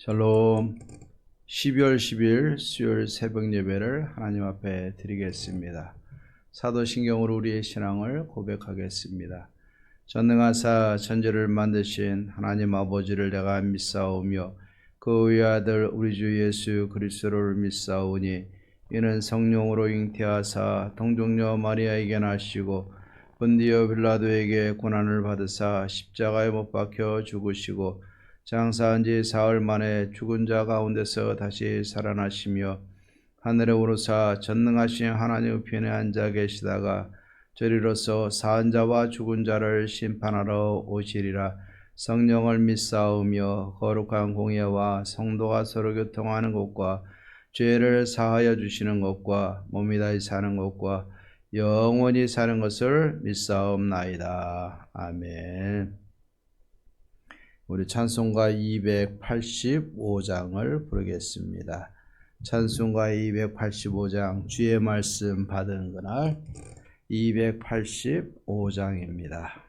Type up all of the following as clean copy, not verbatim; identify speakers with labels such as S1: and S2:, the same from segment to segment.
S1: 샬롬. 12월 10일 수요일 새벽 예배를 하나님 앞에 드리겠습니다. 사도신경으로 우리의 신앙을 고백하겠습니다. 전능하사 천지를 만드신 하나님 아버지를 내가 믿사오며 그 외아들 우리 주 예수 그리스도를 믿사오니 이는 성령으로 잉태하사 동정녀 마리아에게 나시고 본디오 빌라도에게 고난을 받으사 십자가에 못 박혀 죽으시고 장사한 지 사흘 만에 죽은 자 가운데서 다시 살아나시며 하늘에 오르사 전능하신 하나님 우편에 앉아 계시다가 저리로서 사한 자와 죽은 자를 심판하러 오시리라. 성령을 믿사오며 거룩한 공예와 성도가 서로 교통하는 것과 죄를 사하여 주시는 것과 몸이 다시 사는 것과 영원히 사는 것을 믿사옵나이다. 아멘. 우리 찬송가 285장을 부르겠습니다. 찬송가 285장 주의 말씀 받은 그날 285장입니다.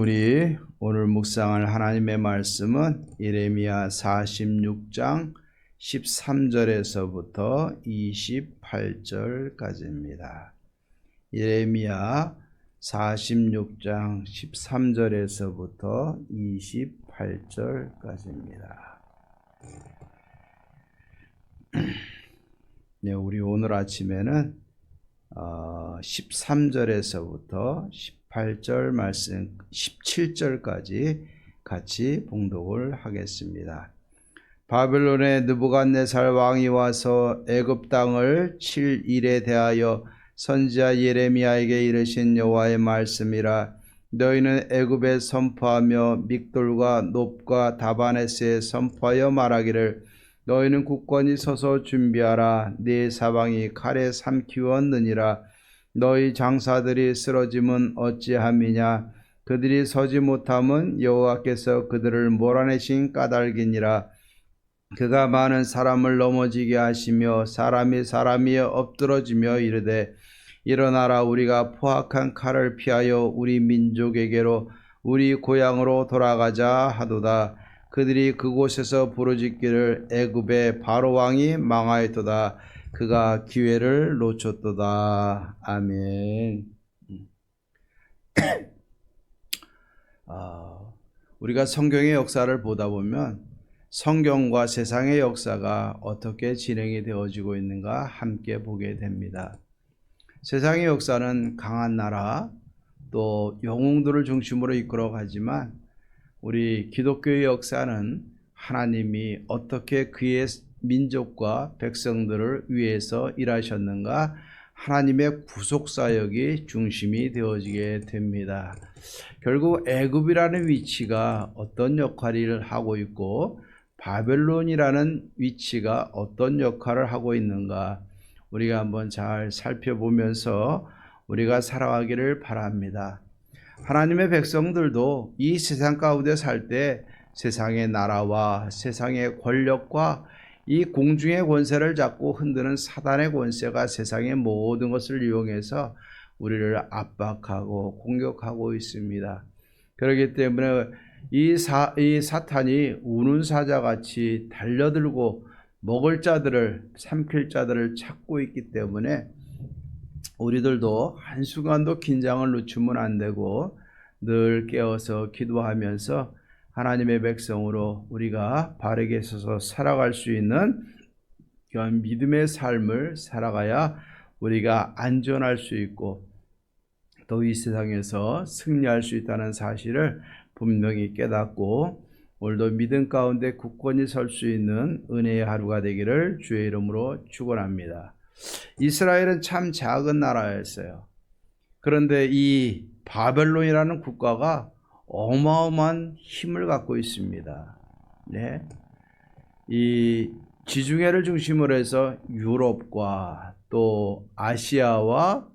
S1: 우리 오늘 묵상할 하나님의 말씀은 예레미야 46장 13절에서부터 28절까지입니다. 예레미야 46장 13절에서부터 28절까지입니다. 네, 우리 오늘 아침에는 13절에서부터 18절 말씀 17절까지 같이 봉독을 하겠습니다. 바벨론의 느부갓네살 왕이 와서 애굽 땅을 칠 일에 대하여 선지자 예레미야에게 이르신 여호와의 말씀이라. 너희는 애굽에 선포하며 믹돌과 놉과 다바네스에 선포하여 말하기를 너희는 굳건히 서서 준비하라. 네 사방이 칼에 삼키웠느니라. 너희 장사들이 쓰러짐은 어찌함이냐. 그들이 서지 못함은 여호와께서 그들을 몰아내신 까닭이니라. 그가 많은 사람을 넘어지게 하시며 사람이 사람 위에 엎드러지며 이르되 일어나라, 우리가 포악한 칼을 피하여 우리 민족에게로 우리 고향으로 돌아가자 하도다. 그들이 그곳에서 부르짖기를 애굽의 바로 왕이 망하였도다. 그가 기회를 놓쳤도다. 아멘. 우리가 성경의 역사를 보다 보면 성경과 세상의 역사가 어떻게 진행이 되어지고 있는가 함께 보게 됩니다. 세상의 역사는 강한 나라 또 영웅들을 중심으로 이끌어 가지만 우리 기독교의 역사는 하나님이 어떻게 그의 민족과 백성들을 위해서 일하셨는가, 하나님의 구속사역이 중심이 되어지게 됩니다. 결국 애굽이라는 위치가 어떤 역할을 하고 있고 바벨론이라는 위치가 어떤 역할을 하고 있는가, 우리가 한번 잘 살펴보면서 우리가 살아가기를 바랍니다. 하나님의 백성들도 이 세상 가운데 살 때 세상의 나라와 세상의 권력과 이 공중의 권세를 잡고 흔드는 사단의 권세가 세상의 모든 것을 이용해서 우리를 압박하고 공격하고 있습니다. 그렇기 때문에 이 사탄이 우는 사자같이 달려들고 먹을 자들을, 삼킬 자들을 찾고 있기 때문에 우리들도 한순간도 긴장을 늦추면 안 되고 늘 깨어서 기도하면서 하나님의 백성으로 우리가 바르게 서서 살아갈 수 있는 그런 믿음의 삶을 살아가야 우리가 안전할 수 있고 또 이 세상에서 승리할 수 있다는 사실을 분명히 깨닫고 오늘도 믿음 가운데 굳건히 설 수 있는 은혜의 하루가 되기를 주의 이름으로 축원합니다. 이스라엘은 참 작은 나라였어요. 그런데 이 바벨론이라는 국가가 어마어마한 힘을 갖고 있습니다. 네. 이 지중해를 중심으로 해서 유럽과 또 아시아와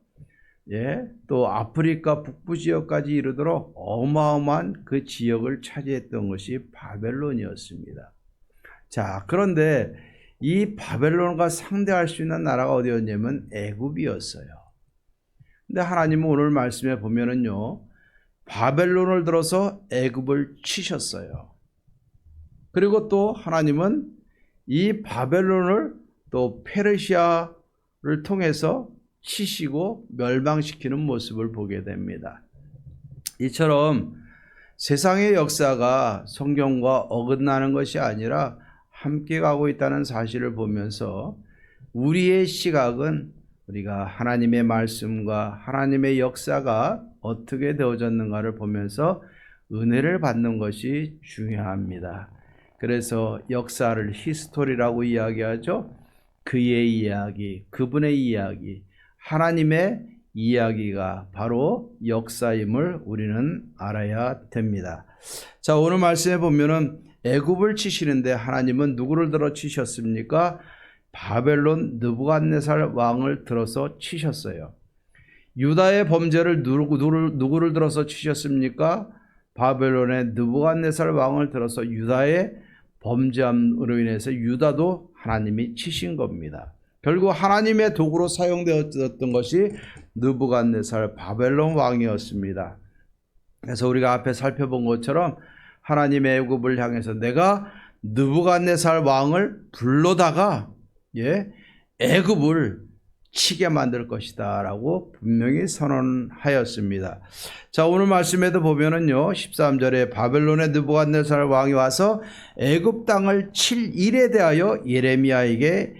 S1: 또 아프리카 북부 지역까지 이르도록 어마어마한 그 지역을 차지했던 것이 바벨론이었습니다. 자, 그런데 이 바벨론과 상대할 수 있는 나라가 어디였냐면 애굽이었어요. 근데 하나님은 오늘 말씀에 보면은요, 바벨론을 들어서 애굽을 치셨어요. 그리고 또 하나님은 이 바벨론을 또 페르시아를 통해서 치시고 멸망시키는 모습을 보게 됩니다. 이처럼 세상의 역사가 성경과 어긋나는 것이 아니라 함께 가고 있다는 사실을 보면서 우리의 시각은 우리가 하나님의 말씀과 하나님의 역사가 어떻게 되어졌는가를 보면서 은혜를 받는 것이 중요합니다. 그래서 역사를 히스토리라고 이야기하죠. 그의 이야기, 그분의 이야기, 하나님의 이야기가 바로 역사임을 우리는 알아야 됩니다. 자, 오늘 말씀에 보면은 애굽을 치시는데 하나님은 누구를 들어 치셨습니까? 바벨론 느부갓네살 왕을 들어서 치셨어요. 유다의 범죄를 누구를 들어서 치셨습니까? 바벨론의 느부갓네살 왕을 들어서 유다의 범죄함으로 인해서 유다도 하나님이 치신 겁니다. 결국 하나님의 도구로 사용되었던 것이 느부갓네살 바벨론 왕이었습니다. 그래서 우리가 앞에 살펴본 것처럼 하나님의 애굽을 향해서 내가 느부갓네살 왕을 불러다가 애굽을 치게 만들 것이다 라고 분명히 선언하였습니다. 자, 오늘 말씀에도 보면은요, 13절에 바벨론의 느부갓네살 왕이 와서 애굽 땅을 칠 일에 대하여 예레미야에게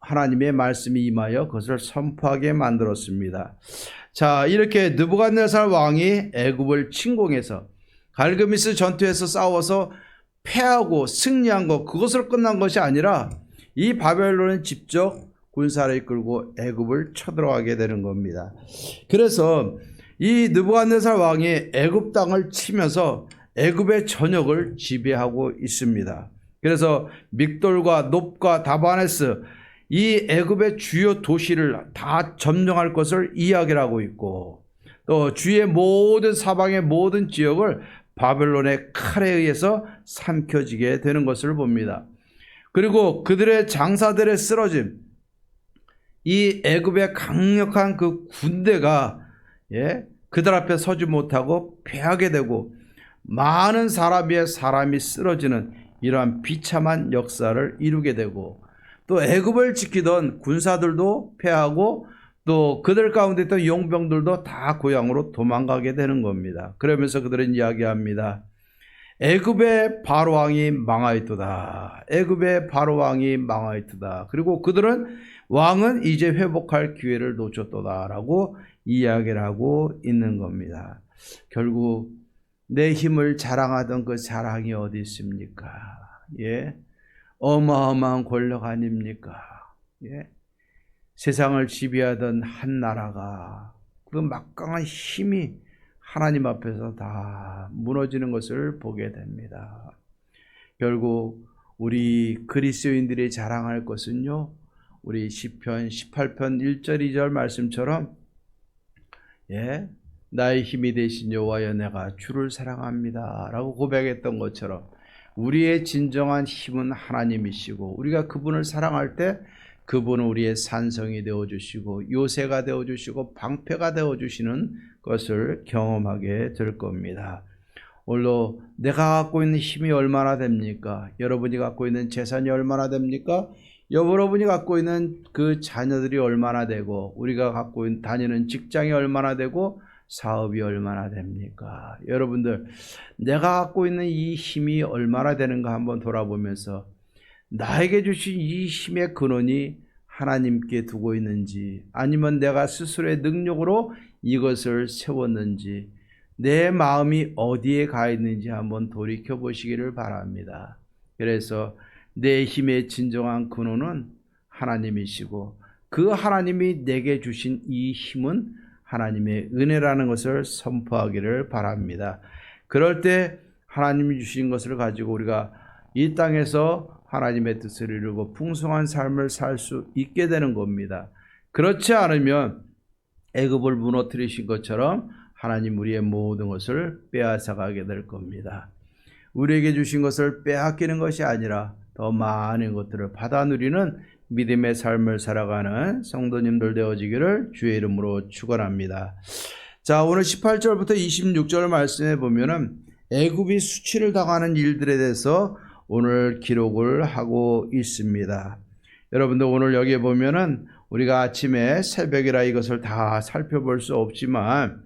S1: 하나님의 말씀이 임하여 그것을 선포하게 만들었습니다. 자, 이렇게 느부갓네살 왕이 애굽을 침공해서 갈그미스 전투에서 싸워서 패하고 승리한 것, 그것으로 끝난 것이 아니라 이 바벨론은 직접 군사를 이끌고 애굽을 쳐들어가게 되는 겁니다. 그래서 이 느부갓네살 왕이 애굽 땅을 치면서 애굽의 전역을 지배하고 있습니다. 그래서 믹돌과 놉과 다바네스, 이 애굽의 주요 도시를 다 점령할 것을 이야기를 하고 있고, 또 주의 모든 사방의 모든 지역을 바벨론의 칼에 의해서 삼켜지게 되는 것을 봅니다. 그리고 그들의 장사들의 쓰러짐, 이 애굽의 강력한 그 군대가 그들 앞에 서지 못하고 패하게 되고 많은 사람이 쓰러지는 이러한 비참한 역사를 이루게 되고, 또 애굽을 지키던 군사들도 패하고 또 그들 가운데 있던 용병들도 다 고향으로 도망가게 되는 겁니다. 그러면서 그들은 이야기합니다. 애굽의 바로 왕이 망하였도다. 애굽의 바로 왕이 망하였도다. 그리고 그들은 왕은 이제 회복할 기회를 놓쳤도다라고 이야기를 하고 있는 겁니다. 결국 내 힘을 자랑하던 그 자랑이 어디 있습니까? 어마어마한 권력 아닙니까? 세상을 지배하던 한 나라가 그 막강한 힘이 하나님 앞에서 다 무너지는 것을 보게 됩니다. 결국 우리 그리스도인들이 자랑할 것은요, 우리 시편 18편 1절 2절 말씀처럼 나의 힘이 되신 여호와여 내가 주를 사랑합니다 라고 고백했던 것처럼 우리의 진정한 힘은 하나님이시고, 우리가 그분을 사랑할 때 그분은 우리의 산성이 되어주시고 요새가 되어주시고 방패가 되어주시는 것을 경험하게 될 겁니다. 오늘도 내가 갖고 있는 힘이 얼마나 됩니까? 여러분이 갖고 있는 재산이 얼마나 됩니까? 여러분이 갖고 있는 그 자녀들이 얼마나 되고, 우리가 갖고 있는 다니는 직장이 얼마나 되고, 사업이 얼마나 됩니까? 여러분들, 내가 갖고 있는 이 힘이 얼마나 되는가 한번 돌아보면서 나에게 주신 이 힘의 근원이 하나님께 두고 있는지, 아니면 내가 스스로의 능력으로 이것을 세웠는지, 내 마음이 어디에 가 있는지 한번 돌이켜 보시기를 바랍니다. 그래서 내 힘의 진정한 근원은 하나님이시고, 그 하나님이 내게 주신 이 힘은 하나님의 은혜라는 것을 선포하기를 바랍니다. 그럴 때 하나님이 주신 것을 가지고 우리가 이 땅에서 하나님의 뜻을 이루고 풍성한 삶을 살 수 있게 되는 겁니다. 그렇지 않으면 애굽을 무너뜨리신 것처럼 하나님 우리의 모든 것을 빼앗아가게 될 겁니다. 우리에게 주신 것을 빼앗기는 것이 아니라 더 많은 것들을 받아 누리는 믿음의 삶을 살아가는 성도님들 되어지기를 주의 이름으로 축원합니다. 자, 오늘 18절부터 26절 말씀에 보면은 애굽이 수치를 당하는 일들에 대해서 오늘 기록을 하고 있습니다. 여러분들 오늘 여기에 보면은 우리가 아침에 새벽이라 이것을 다 살펴볼 수 없지만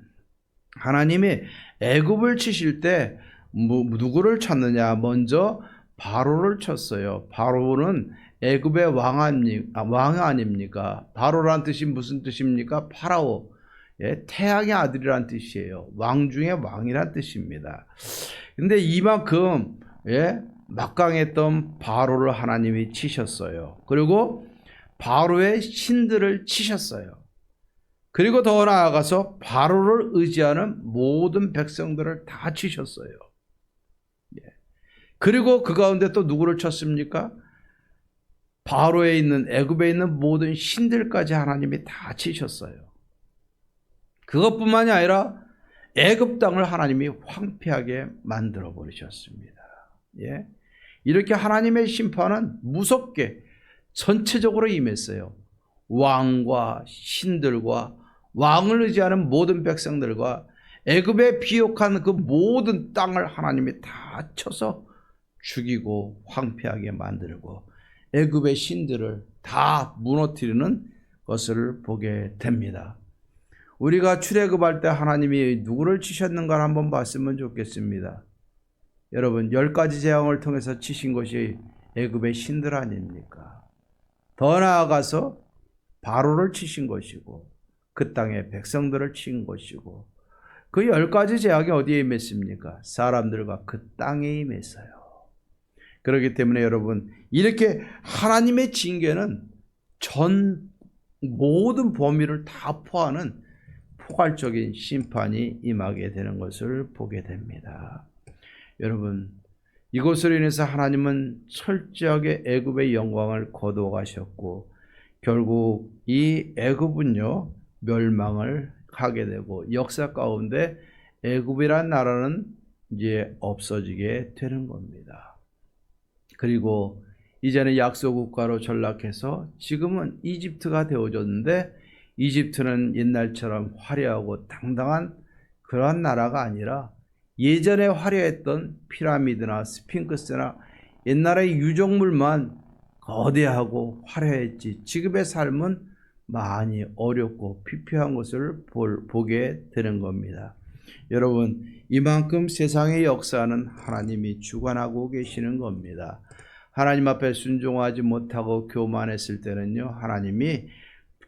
S1: 하나님이 애굽을 치실 때 누구를 쳤느냐? 먼저 바로를 쳤어요. 바로는 애굽의 왕 아닙니까? 바로란 뜻이 무슨 뜻입니까? 파라오, 태양의 아들이란 뜻이에요. 왕 중에 왕이란 뜻입니다. 근데 이만큼 막강했던 바로를 하나님이 치셨어요. 그리고 바로의 신들을 치셨어요. 그리고 더 나아가서 바로를 의지하는 모든 백성들을 다 치셨어요. 그리고 그 가운데 또 누구를 쳤습니까? 바로에 있는 애굽에 있는 모든 신들까지 하나님이 다 치셨어요. 그것뿐만이 아니라 애굽 땅을 하나님이 황폐하게 만들어 버리셨습니다. 이렇게 하나님의 심판은 무섭게 전체적으로 임했어요. 왕과 신들과 왕을 의지하는 모든 백성들과 애굽에 비옥한 그 모든 땅을 하나님이 다 쳐서 죽이고 황폐하게 만들고 애굽의 신들을 다 무너뜨리는 것을 보게 됩니다. 우리가 출애굽할 때 하나님이 누구를 치셨는가를 한번 봤으면 좋겠습니다. 여러분, 10가지 재앙을 통해서 치신 것이 애굽의 신들 아닙니까? 더 나아가서 바로를 치신 것이고 그 땅의 백성들을 친 것이고, 그 10가지 재앙이 어디에 임했습니까? 사람들과 그 땅에 임했어요. 그렇기 때문에 여러분, 이렇게 하나님의 징계는 전 모든 범위를 다 포함하는 포괄적인 심판이 임하게 되는 것을 보게 됩니다. 여러분, 이것으로 인해서 하나님은 철저하게 애굽의 영광을 거두어 가셨고, 결국 이 애굽은요 멸망을 하게 되고 역사 가운데 애굽이란 나라는 이제 없어지게 되는 겁니다. 그리고 이제는 약소 국가로 전락해서 지금은 이집트가 되어졌는데 이집트는 옛날처럼 화려하고 당당한 그러한 나라가 아니라 예전에 화려했던 피라미드나 스핑크스나 옛날의 유적물만 거대하고 화려했지 지금의 삶은 많이 어렵고 피폐한 것을 보게 되는 겁니다. 여러분, 이만큼 세상의 역사는 하나님이 주관하고 계시는 겁니다. 하나님 앞에 순종하지 못하고 교만했을 때는요, 하나님이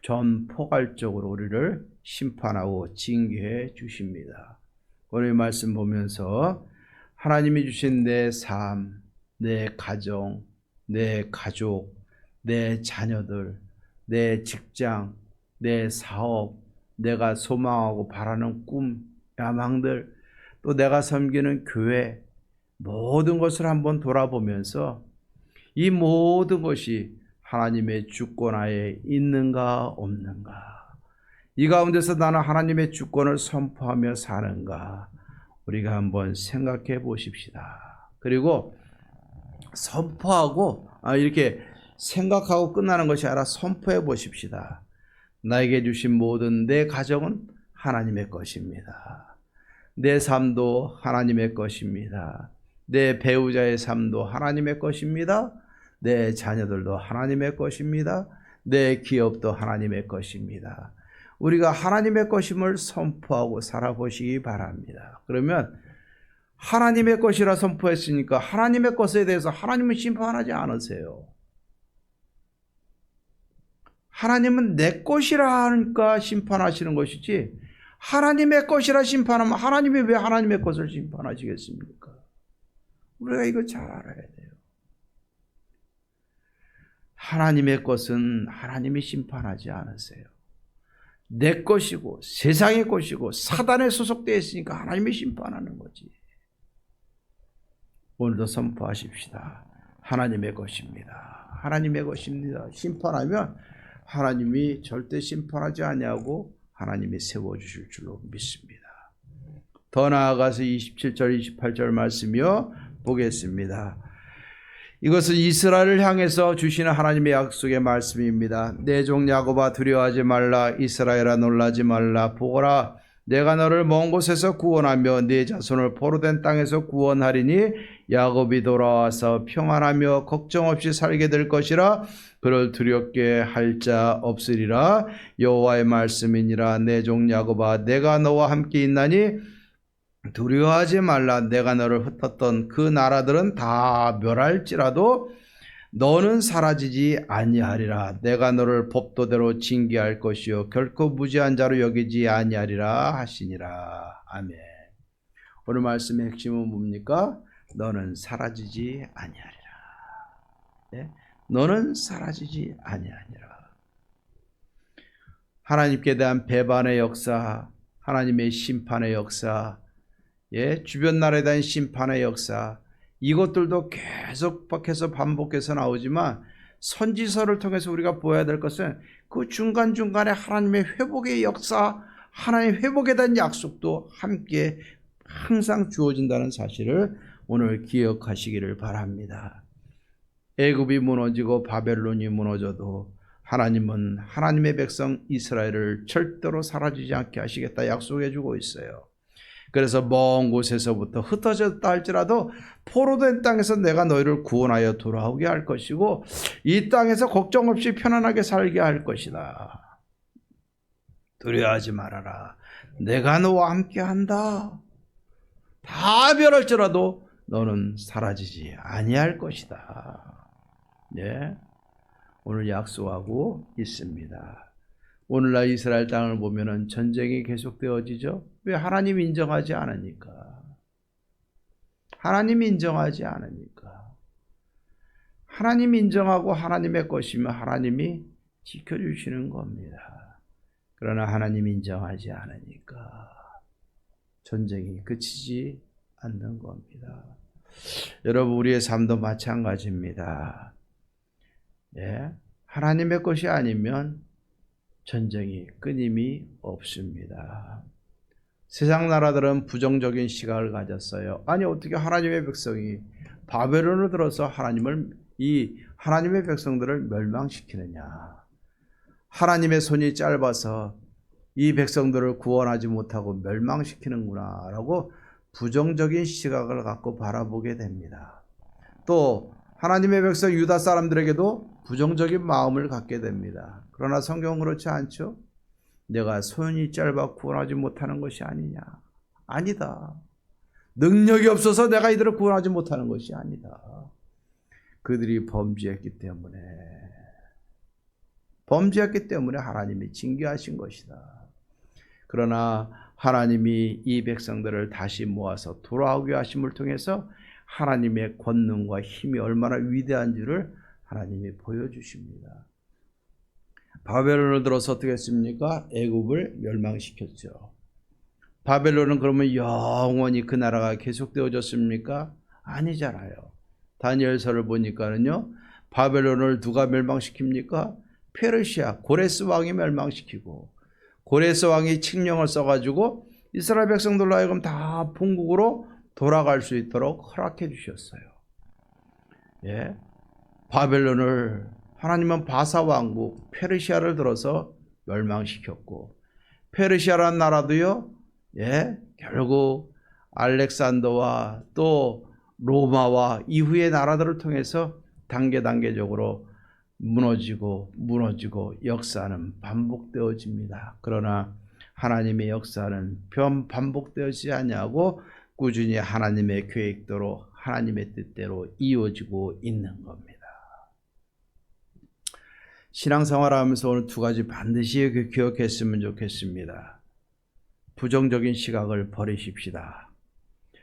S1: 전포괄적으로 우리를 심판하고 징계해 주십니다. 오늘 말씀 보면서 하나님이 주신 내 삶, 내 가정, 내 가족, 내 자녀들, 내 직장, 내 사업, 내가 소망하고 바라는 꿈, 야망들, 또 내가 섬기는 교회, 모든 것을 한번 돌아보면서 이 모든 것이 하나님의 주권하에 있는가 없는가, 이 가운데서 나는 하나님의 주권을 선포하며 사는가, 우리가 한번 생각해 보십시다. 그리고 선포하고 이렇게 생각하고 끝나는 것이 아니라 선포해 보십시다. 나에게 주신 모든 내 가정은 하나님의 것입니다. 내 삶도 하나님의 것입니다. 내 배우자의 삶도 하나님의 것입니다. 내 자녀들도 하나님의 것입니다. 내 기업도 하나님의 것입니다. 우리가 하나님의 것임을 선포하고 살아보시기 바랍니다. 그러면 하나님의 것이라 선포했으니까 하나님의 것에 대해서 하나님은 심판하지 않으세요. 하나님은 내 것이라 하니까 심판하시는 것이지, 하나님의 것이라 심판하면 하나님이 왜 하나님의 것을 심판하시겠습니까? 우리가 이거 잘 알아야 돼요. 하나님의 것은 하나님이 심판하지 않으세요. 내 것이고 세상의 것이고 사단에 소속되어 있으니까 하나님이 심판하는 거지. 오늘도 선포하십시다. 하나님의 것입니다. 하나님의 것입니다. 심판하면 하나님이 절대 심판하지 아니하고 하나님이 세워주실 줄로 믿습니다. 더 나아가서 27절 28절 말씀이요 보겠습니다. 이것은 이스라엘을 향해서 주시는 하나님의 약속의 말씀입니다. 내 종 야곱아 두려워하지 말라. 이스라엘아 놀라지 말라. 보거라, 내가 너를 먼 곳에서 구원하며 네 자손을 포로된 땅에서 구원하리니 야곱이 돌아와서 평안하며 걱정 없이 살게 될 것이라. 그를 두렵게 할 자 없으리라. 여호와의 말씀이니라. 내 종 야곱아 내가 너와 함께 있나니 두려워하지 말라. 내가 너를 흩었던 그 나라들은 다 멸할지라도 너는 사라지지 아니하리라. 내가 너를 법도대로 징계할 것이요 결코 무지한 자로 여기지 아니하리라 하시니라. 아멘. 오늘 말씀의 핵심은 뭡니까? 너는 사라지지 아니하리라. 네? 너는 사라지지 아니하리라. 하나님께 대한 배반의 역사, 하나님의 심판의 역사, 주변 나라에 대한 심판의 역사, 이것들도 계속해서 반복해서 나오지만 선지서를 통해서 우리가 보아야 될 것은 그 중간중간에 하나님의 회복의 역사, 하나님의 회복에 대한 약속도 함께 항상 주어진다는 사실을 오늘 기억하시기를 바랍니다. 애굽이 무너지고 바벨론이 무너져도 하나님은 하나님의 백성 이스라엘을 절대로 사라지지 않게 하시겠다 약속해 주고 있어요. 그래서 먼 곳에서부터 흩어졌다 할지라도 포로된 땅에서 내가 너희를 구원하여 돌아오게 할 것이고 이 땅에서 걱정 없이 편안하게 살게 할 것이다. 두려워하지 말아라. 내가 너와 함께 한다. 다 멸할지라도 너는 사라지지 아니할 것이다. 네, 오늘 약속하고 있습니다. 오늘날 이스라엘 땅을 보면은 전쟁이 계속되어지죠. 왜? 하나님 인정하지 않으니까. 하나님 인정하지 않으니까. 하나님 인정하고 하나님의 것이면 하나님이 지켜주시는 겁니다. 그러나 하나님 인정하지 않으니까 전쟁이 그치지 않는 겁니다. 여러분, 우리의 삶도 마찬가지입니다. 예? 하나님의 것이 아니면 전쟁이 끊임이 없습니다. 세상 나라들은 부정적인 시각을 가졌어요. 아니 어떻게 하나님의 백성이 바벨론을 들어서 하나님의 백성들을 멸망시키느냐. 하나님의 손이 짧아서 이 백성들을 구원하지 못하고 멸망시키는구나 라고 부정적인 시각을 갖고 바라보게 됩니다. 또 하나님의 백성 유다 사람들에게도 부정적인 마음을 갖게 됩니다. 그러나 성경은 그렇지 않죠? 내가 손이 짧아 구원하지 못하는 것이 아니냐. 아니다. 능력이 없어서 내가 이들을 구원하지 못하는 것이 아니다. 그들이 범죄했기 때문에 하나님이 징계하신 것이다. 그러나 하나님이 이 백성들을 다시 모아서 돌아오게 하심을 통해서 하나님의 권능과 힘이 얼마나 위대한지를 하나님이 보여주십니다. 바벨론을 들어서 어떻게 했습니까? 애굽을 멸망시켰죠. 바벨론은 그러면 영원히 그 나라가 계속되어졌습니까? 아니잖아요. 다니엘서를 보니까는요, 바벨론을 누가 멸망시킵니까? 페르시아 고레스 왕이 멸망시키고, 고레스 왕이 칙령을 써가지고 이스라엘 백성들로 하여금 다 본국으로 돌아갈 수 있도록 허락해 주셨어요. 예, 바벨론을 하나님은 바사 왕국 페르시아를 들어서 멸망시켰고, 페르시아라는 나라도요, 예, 결국 알렉산더와 또 로마와 이후의 나라들을 통해서 단계적으로 무너지고 역사는 반복되어집니다. 그러나 하나님의 역사는 반복되어지지 아니하고 꾸준히 하나님의 계획대로 하나님의 뜻대로 이루어지고 있는 겁니다. 신앙생활하면서 오늘 두 가지 반드시 기억했으면 좋겠습니다. 부정적인 시각을 버리십시다.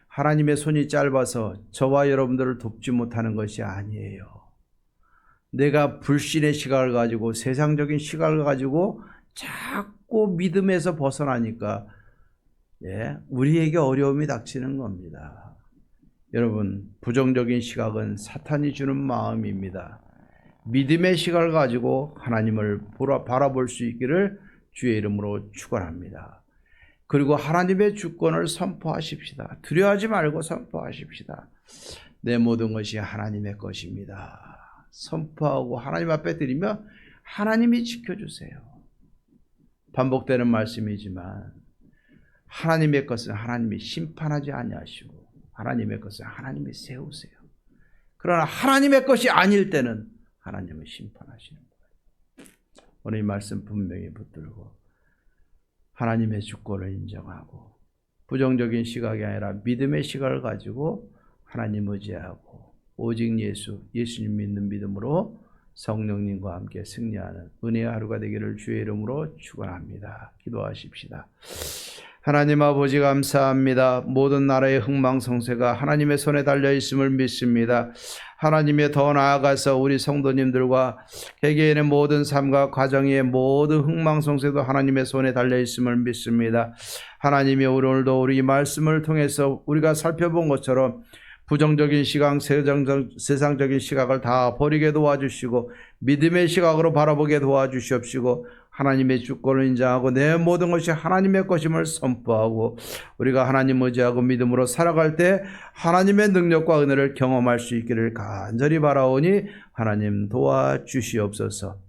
S1: 하나님의 손이 짧아서 저와 여러분들을 돕지 못하는 것이 아니에요. 내가 불신의 시각을 가지고 세상적인 시각을 가지고 자꾸 믿음에서 벗어나니까 우리에게 어려움이 닥치는 겁니다. 여러분, 부정적인 시각은 사탄이 주는 마음입니다. 믿음의 시각을 가지고 하나님을 바라볼 수 있기를 주의 이름으로 축원합니다. 그리고 하나님의 주권을 선포하십시다. 두려워하지 말고 선포하십시다. 내 모든 것이 하나님의 것입니다. 선포하고 하나님 앞에 드리며 하나님이 지켜주세요. 반복되는 말씀이지만 하나님의 것은 하나님이 심판하지 아니하시고 하나님의 것은 하나님이 세우세요. 그러나 하나님의 것이 아닐 때는 하나님은 심판하시는 거예요. 오늘 이 말씀 분명히 붙들고 하나님의 주권을 인정하고 부정적인 시각이 아니라 믿음의 시각을 가지고 하나님 의지하고 오직 예수님 믿는 믿음으로 성령님과 함께 승리하는 은혜의 하루가 되기를 주의 이름으로 축원합니다. 기도하십시다. 하나님 아버지 감사합니다. 모든 나라의 흥망성쇠가 하나님의 손에 달려 있음을 믿습니다. 하나님의 더 나아가서 우리 성도님들과 개개인의 모든 삶과 가정의 모든 흥망성쇠도 하나님의 손에 달려 있음을 믿습니다. 하나님이 오늘도 우리 말씀을 통해서 우리가 살펴본 것처럼 부정적인 시각, 세상적인 시각을 다 버리게 도와주시고 믿음의 시각으로 바라보게 도와주시옵시고 하나님의 주권을 인정하고 내 모든 것이 하나님의 것임을 선포하고 우리가 하나님 의지하고 믿음으로 살아갈 때 하나님의 능력과 은혜를 경험할 수 있기를 간절히 바라오니 하나님 도와주시옵소서.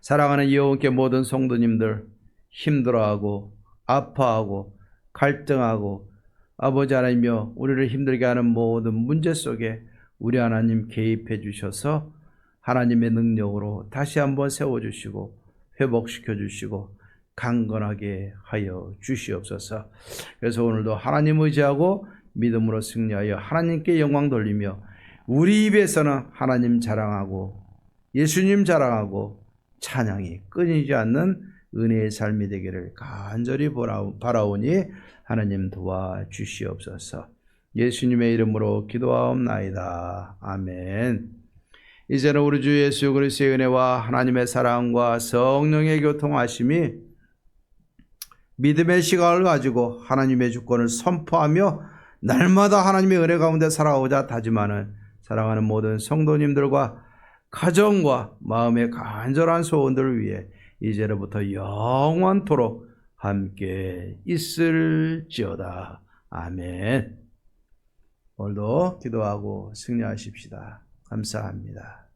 S1: 사랑하는 여호와께 모든 성도님들 힘들어하고 아파하고 갈등하고 아버지 하나님이여 우리를 힘들게 하는 모든 문제 속에 우리 하나님 개입해 주셔서 하나님의 능력으로 다시 한번 세워주시고 회복시켜 주시고 강건하게 하여 주시옵소서. 그래서 오늘도 하나님 의지하고 믿음으로 승리하여 하나님께 영광 돌리며 우리 입에서는 하나님 자랑하고 예수님 자랑하고 찬양이 끊이지 않는 은혜의 삶이 되기를 간절히 바라오니 하나님 도와주시옵소서. 예수님의 이름으로 기도하옵나이다. 아멘. 이제는 우리 주 예수 그리스도의 은혜와 하나님의 사랑과 성령의 교통하심이 믿음의 시각을 가지고 하나님의 주권을 선포하며 날마다 하나님의 은혜 가운데 살아오자 다짐하는 사랑하는 모든 성도님들과 가정과 마음의 간절한 소원들을 위해 이제로부터 영원토록 함께 있을지어다. 아멘. 오늘도 기도하고 승리하십시다. 감사합니다.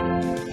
S1: 네.